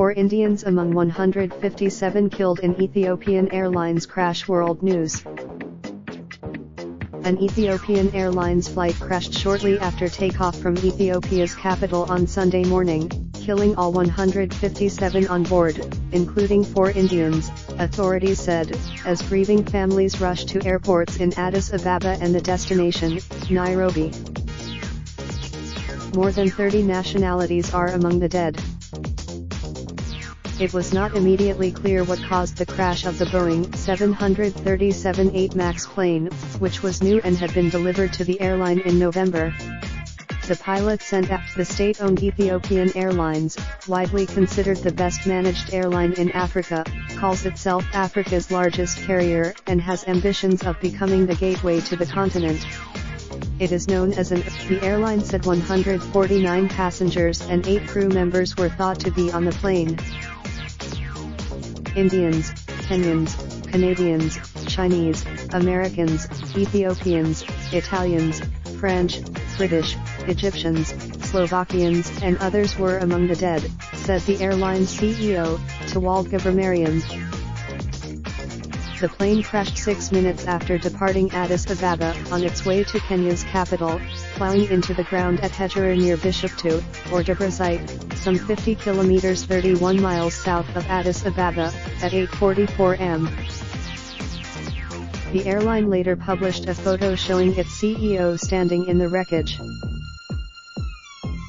4 Indians among 157 killed in Ethiopian Airlines crash. World News. An Ethiopian Airlines flight crashed shortly after takeoff from Ethiopia's capital on Sunday morning, killing all 157 on board, including 4 Indians, authorities said, as grieving families rushed to airports in Addis Ababa and the destination, Nairobi. More than 30 nationalities are among the dead. It was not immediately clear what caused the crash of the Boeing 737-8 MAX plane, which was new and had been delivered to the airline in November. The pilot sent out. The state-owned Ethiopian Airlines, widely considered the best-managed airline in Africa, calls itself Africa's largest carrier and has ambitions of becoming the gateway to the continent. It is known as the airline said 149 passengers and 8 crew members were thought to be on the plane. Indians, Kenyans, Canadians, Chinese, Americans, Ethiopians, Italians, French, British, Egyptians, Slovakians and others were among the dead, said the airline's CEO, Tewald Gabramariam. The plane crashed 6 minutes after departing Addis Ababa on its way to Kenya's capital, plowing into the ground at Hejera near Bishoptu, or Debrezite, some 50 kilometers 31 miles south of Addis Ababa, at 8:44 am. The airline later published a photo showing its CEO standing in the wreckage.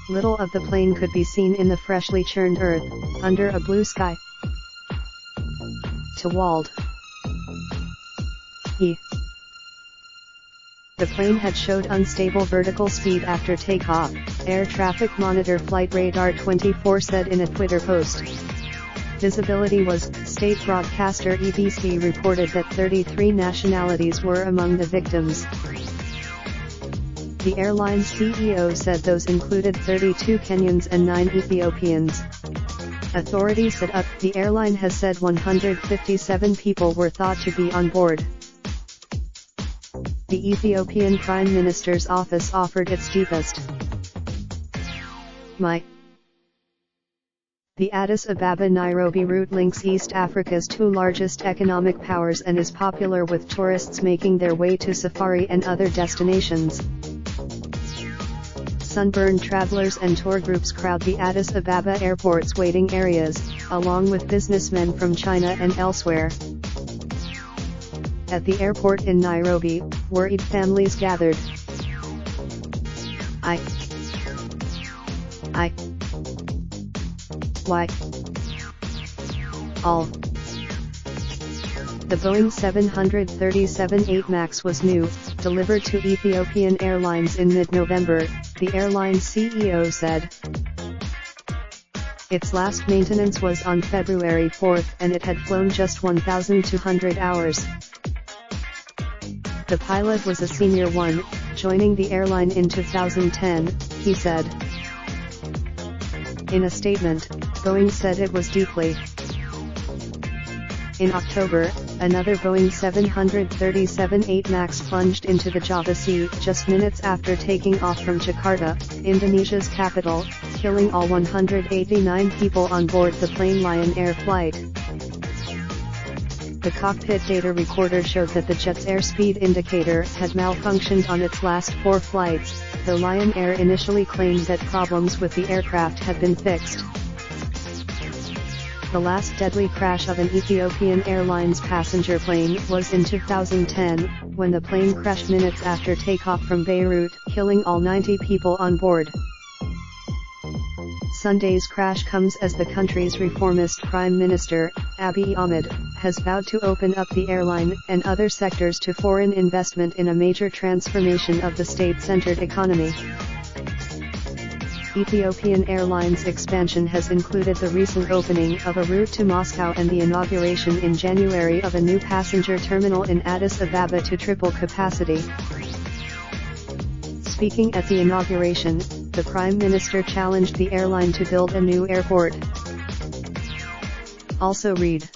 Little of the plane could be seen in the freshly churned earth, under a blue sky. Tewald. The plane had showed unstable vertical speed after takeoff, Air Traffic Monitor Flight Radar 24 said in a Twitter post. Visibility was. State broadcaster EBC reported that 33 nationalities were among the victims. The airline's CEO said those included 32 Kenyans and 9 Ethiopians. Authorities said the airline has said 157 people were thought to be on board. The Ethiopian Prime Minister's office offered its deepest. The Addis Ababa-Nairobi route links East Africa's 2 largest economic powers and is popular with tourists making their way to safari and other destinations. Sunburned travelers and tour groups crowd the Addis Ababa airport's waiting areas, along with businessmen from China and elsewhere. At the airport in Nairobi, worried families gathered. All. The Boeing 737-8 MAX was new, delivered to Ethiopian Airlines in mid-November, the airline's CEO said. Its last maintenance was on February 4 and it had flown just 1,200 hours. The pilot was a senior one, joining the airline in 2010, he said. In a statement, Boeing said it was deeply. In October, another Boeing 737-8 MAX plunged into the Java Sea just minutes after taking off from Jakarta, Indonesia's capital, killing all 189 people on board the plane. Lion Air flight. The cockpit data recorder showed that the jet's airspeed indicator had malfunctioned on its last 4 flights, though Lion Air initially claimed that problems with the aircraft had been fixed. The last deadly crash of an Ethiopian Airlines passenger plane was in 2010, when the plane crashed minutes after takeoff from Beirut, killing all 90 people on board. Sunday's crash comes as the country's reformist Prime Minister, Abiy Ahmed, has vowed to open up the airline and other sectors to foreign investment in a major transformation of the state-centered economy. Ethiopian Airlines' expansion has included the recent opening of a route to Moscow and the inauguration in January of a new passenger terminal in Addis Ababa to triple capacity. Speaking at the inauguration, the Prime Minister challenged the airline to build a new airport. Also read.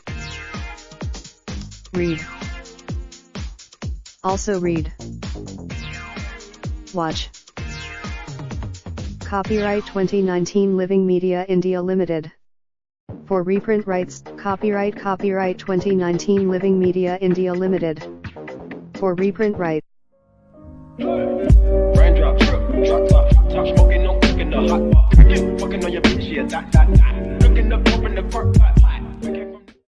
Also read. Watch. Copyright 2019 Living Media India Limited. For reprint rights, copyright 2019 Living Media India Limited. For reprint rights. Raindrops.